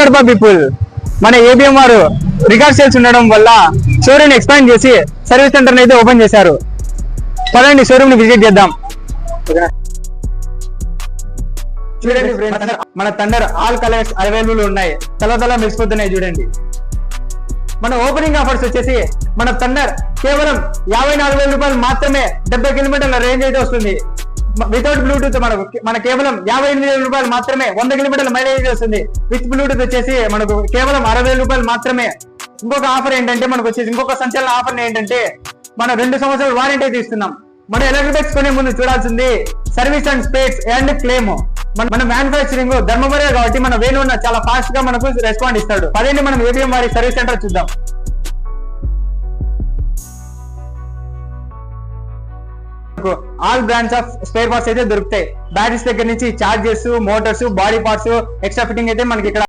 Kadapa people, మన ABM వారు record sales ఉండడం వల్ల షోరూమ్ ఎక్స్పాండ్ చేసి సర్వీస్ సెంటర్ అయితే ఓపెన్ చేశారు. పదండి షోరూమ్ ని విజిట్ చేద్దాం. చూడండి ఫ్రెండ్స్, మన థండర్ ఆల్ కలర్స్ అవైలబుల్ ఉన్నాయి. తల మెరిసిపోతున్నాయి చూడండి. మన ఓపెనింగ్ ఆఫర్స్ వచ్చేసి మన థండర్ కేవలం 54,000 రూపాయలు మాత్రమే. 70 కిలోమీటర్ల రేంజ్ అయితే వస్తుంది. వితౌట్ బ్లూటూత్ మన కేవలం 58,000 రూపాయలు మాత్రమే. 100 కిలోమీటర్ల మైలేజ్ వస్తుంది. విత్ బ్లూటూత్ వచ్చేసి మనకు కేవలం 60,000 రూపాయలు మాత్రమే. ఇంకొక ఆఫర్ ఏంటంటే మనకు వచ్చేసి ఇంకొక సంచలన ఆఫర్ ఏంటంటే మన 2 సంవత్సరాల వారంటీ అయితే ఇస్తున్నాం. మన ఎలక్ట్రిక్ బైక్స్ కొనే ముందు చూడాల్సింది service and spares and claim. మన మ్యానుఫ్యాక్చరింగ్ ధర్మవరం కాబట్టి మన వేలు ఉన్న చాలా ఫాస్ట్ గా మనకు రెస్పాండ్ ఇస్తాడు. అదేంటి మనం ఏబిఎం వారి సర్వీస్ సెంటర్ చూద్దాం. All brands of spare parts అయితే దొరుకుతాయి. బ్యాటరీస్ దగ్గర నుంచి charges, Motors, body parts, extra fitting అయితే మనకి ఇక్కడ